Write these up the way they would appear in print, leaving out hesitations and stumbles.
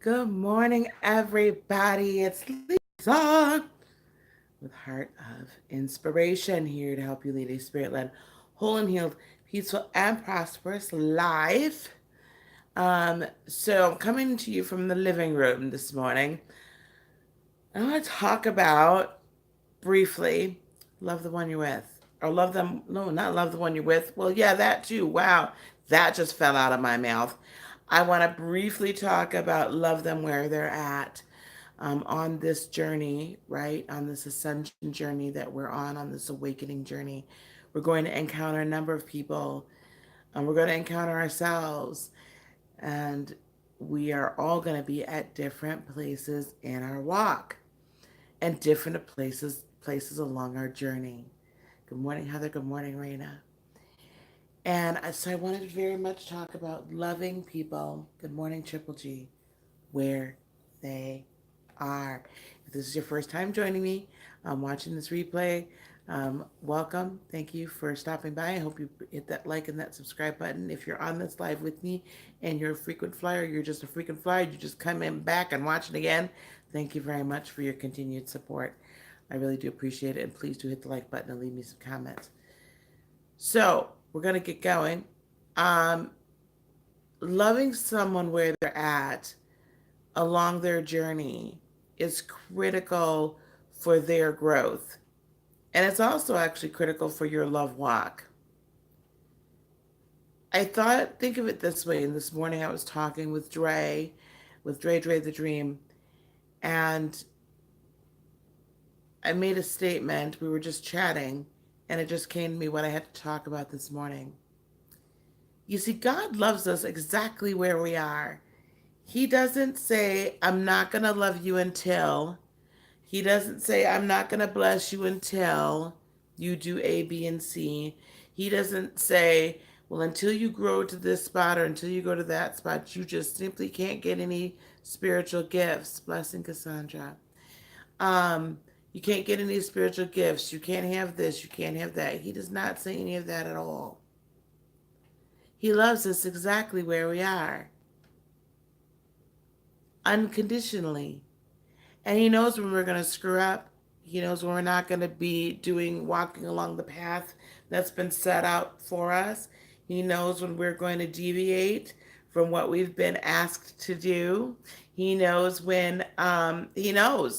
Good morning, everybody. It's Lisa with Heart of Inspiration here to help you lead a spirit led, whole and healed, peaceful, and prosperous life. So, I'm coming to you from the living room this morning. I want to talk about briefly love the one you're with. Or love them, no, not love the one you're with. Well, yeah, that too. Wow, that just fell out of my mouth. I want to briefly talk about love them where they're at on this journey, right? On this ascension journey that we're on this awakening journey. We're going to encounter a number of people, and we're going to encounter ourselves, and we are all going to be at different places in our walk and different places along our journey. Good morning, Heather. Good morning, Raina. And so I wanted to very much talk about loving people. Good morning, Triple G, where they are. If this is your first time joining me, watching this replay, welcome. Thank you for stopping by. I hope you hit that like and that subscribe button. If you're on this live with me and you're a frequent flyer, you're just a frequent flyer, you just come in back and watch it again. Thank you very much for your continued support. I really do appreciate it. And please do hit the like button and leave me some comments. So we're going to get going. Um, Loving someone where they're at along their journey is critical for their growth. And it's also actually critical for your love walk. Think of it this way. And this morning I was talking with Dre the Dream, and I made a statement. We were just chatting, and it just came to me what I had to talk about this morning. You see, God loves us exactly where we are. He doesn't say, I'm not going to love you until. He doesn't say, I'm not going to bless you until you do A, B, and C. He doesn't say, well, until you grow to this spot or until you go to that spot, you just simply can't get any spiritual gifts. Blessing Cassandra. You can't get any spiritual gifts. You can't have this. You can't have that. He does not say any of that at all. He loves us exactly where we are, unconditionally. And he knows when we're going to screw up. He knows when we're not going to be walking along the path that's been set out for us. He knows when we're going to deviate from what we've been asked to do. He knows,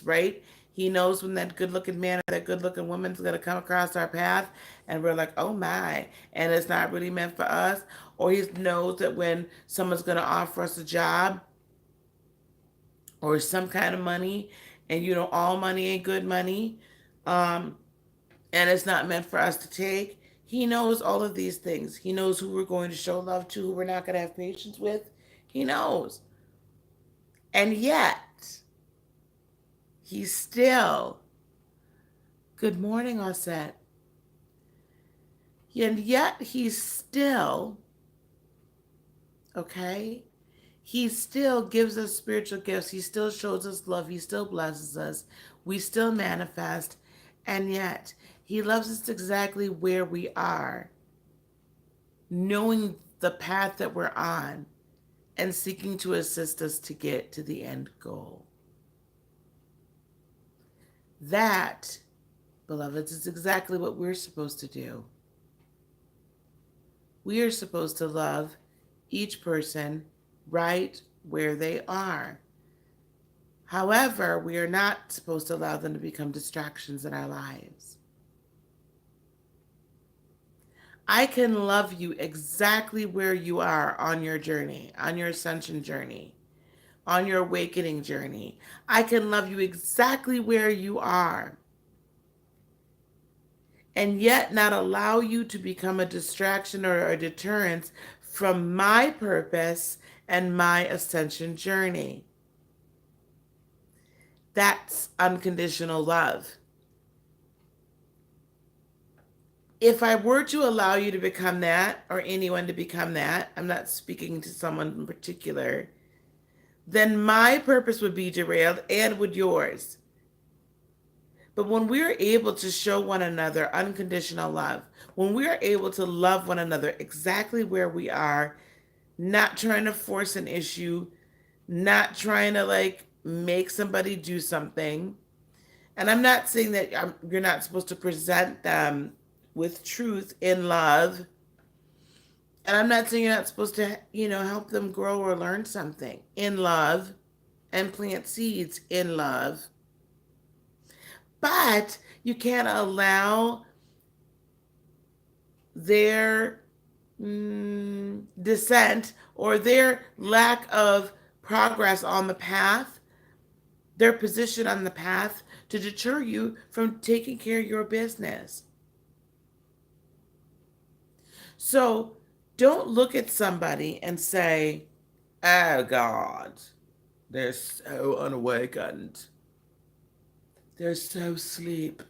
right? He knows when that good looking man or that good looking woman's going to come across our path and we're like, oh my, and it's not really meant for us. Or he knows that when someone's going to offer us a job or some kind of money, and all money ain't good money, um, and it's not meant for us to take. He knows all of these things. He knows who we're going to show love to, who we're not going to have patience with. He knows. And yet, he's still, good morning, Osset. And yet, he's still, okay? He still gives us spiritual gifts. He still shows us love. He still blesses us. We still manifest. And yet, he loves us exactly where we are, knowing the path that we're on and seeking to assist us to get to the end goal. That, beloveds, is exactly what we're supposed to do. We are supposed to love each person right where they are. However, we are not supposed to allow them to become distractions in our lives. I can love you exactly where you are on your journey, on your ascension journey, on your awakening journey. I can love you exactly where you are, and yet not allow you to become a distraction or a deterrence from my purpose and my ascension journey. That's unconditional love. If I were to allow you to become that, or anyone to become that, I'm not speaking to someone in particular, then my purpose would be derailed and would yours. But when we're able to show one another unconditional love, when we're able to love one another exactly where we are, not trying to force an issue, not trying to like make somebody do something. And I'm not saying that you're not supposed to present them with truth in love. And I'm not saying you're not supposed to, help them grow or learn something in love and plant seeds in love. But you can't allow their descent or their lack of progress on the path, their position on the path, to deter you from taking care of your business. So don't look at somebody and say, oh God, they're so unawakened. They're so asleep.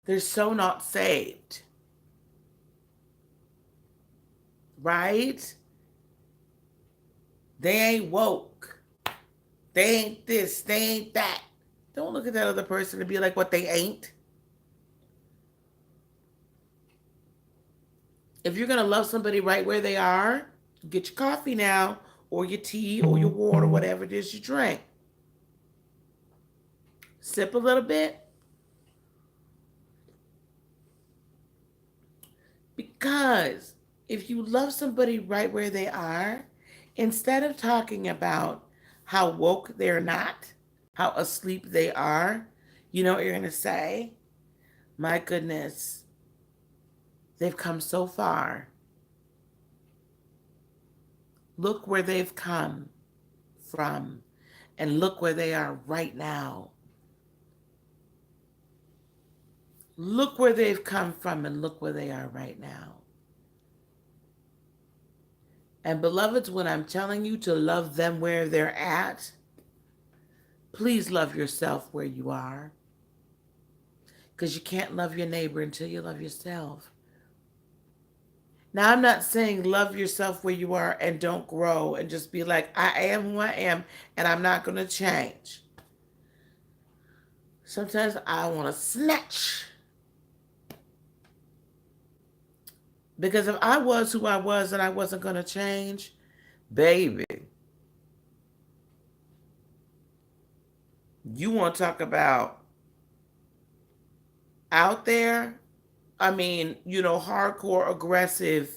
They're so not saved. Right? They ain't woke. They ain't this. They ain't that. Don't look at that other person and be like what they ain't. If you're going to love somebody right where they are, get your coffee now, or your tea, or your water, whatever it is you drink. Sip a little bit. Because if you love somebody right where they are, instead of talking about how woke they're not, how asleep they are, you know what you're going to say? My goodness, they've come so far. Look where they've come from, and look where they are right now. Look where they've come from, and look where they are right now. And beloveds, when I'm telling you to love them where they're at, please love yourself where you are. Because you can't love your neighbor until you love yourself. Now, I'm not saying love yourself where you are and don't grow and just be like, I am who I am and I'm not going to change. Sometimes I want to snatch. Because if I was who I was and I wasn't going to change, baby, you want to talk about out there? I mean, hardcore aggressive.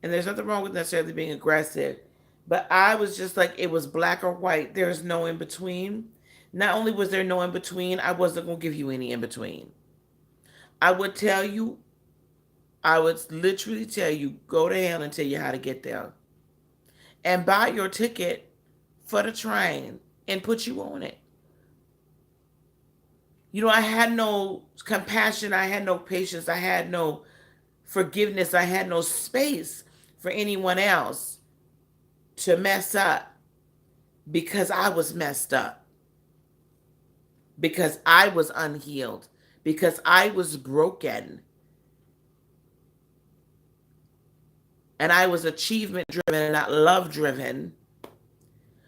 And there's nothing wrong with necessarily being aggressive. But I was just like, it was black or white. There's no in between. Not only was there no in between, I wasn't going to give you any in between. I would tell you, I would literally tell you, go to hell and tell you how to get there. And buy your ticket for the train and put you on it. I had no compassion. I had no patience. I had no forgiveness. I had no space for anyone else to mess up because I was messed up, because I was unhealed, because I was broken. And I was achievement driven, not love driven,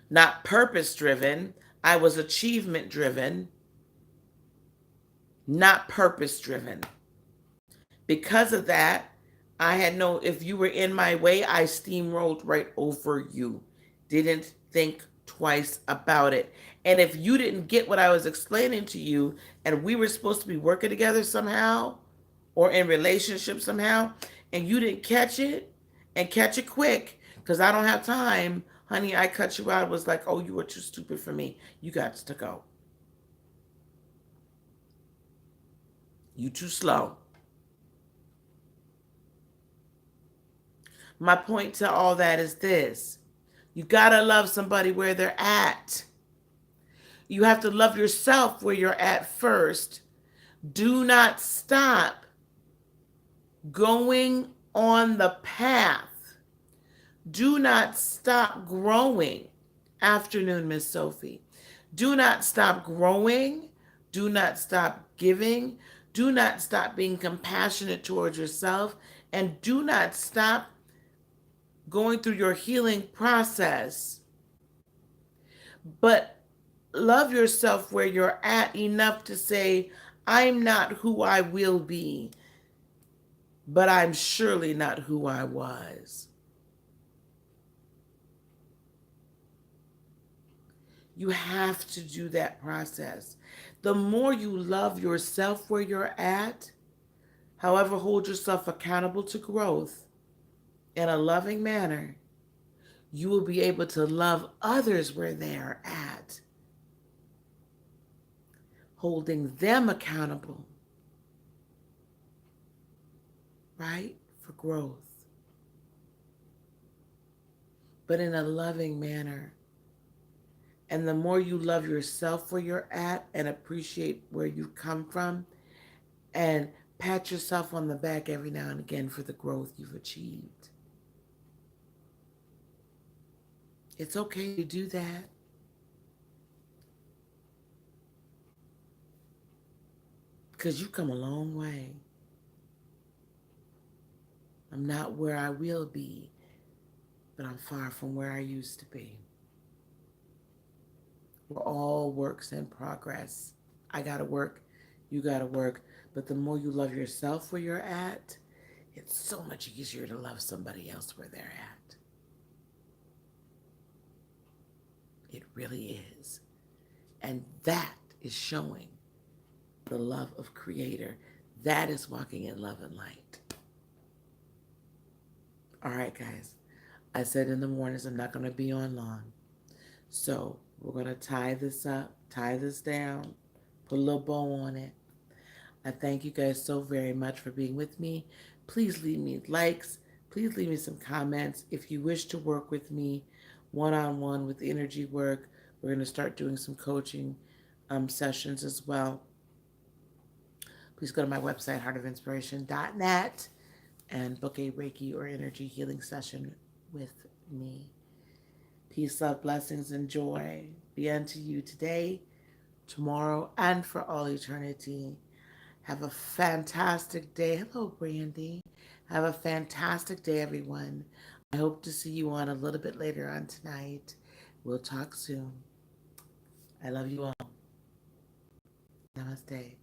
not purpose driven. I was achievement driven, not purpose driven. Because of that, if you were in my way, I steamrolled right over you. Didn't think twice about it. And if you didn't get what I was explaining to you, and we were supposed to be working together somehow, or in relationship somehow, and you didn't catch it, and catch it quick, because I don't have time, honey, I cut you out. It was like, oh, you were too stupid for me. You got to go. You too slow. My point to all that is this. You gotta love somebody where they're at. You have to love yourself where you're at first. Do not stop going on the path. Do not stop growing. Afternoon, Miss Sophie. Do not stop growing. Do not stop giving. Do not stop being compassionate towards yourself. And do not stop going through your healing process. But love yourself where you're at enough to say, I'm not who I will be, but I'm surely not who I was. You have to do that process. The more you love yourself where you're at, however, hold yourself accountable to growth in a loving manner, you will be able to love others where they are at, holding them accountable, right, for growth, but in a loving manner. And the more you love yourself where you're at and appreciate where you've come from and pat yourself on the back every now and again for the growth you've achieved. It's okay to do that because you've come a long way. I'm not where I will be, but I'm far from where I used to be. We're all works in progress. I gotta work, you gotta work, but the more you love yourself where you're at, it's so much easier to love somebody else where they're at. It really is. And that is showing the love of Creator. That is walking in love and light. All right, guys. I said in the mornings I'm not going to be on long. So we're going to tie this up, tie this down, put a little bow on it. I thank you guys so very much for being with me. Please leave me likes. Please leave me some comments. If you wish to work with me one-on-one with energy work, we're going to start doing some coaching sessions as well. Please go to my website, heartofinspiration.net, and book a Reiki or energy healing session with me. Peace, love, blessings, and joy be unto you today, tomorrow, and for all eternity. Have a fantastic day. Hello, Brandy. Have a fantastic day, everyone. I hope to see you on a little bit later on tonight. We'll talk soon. I love you all. Namaste.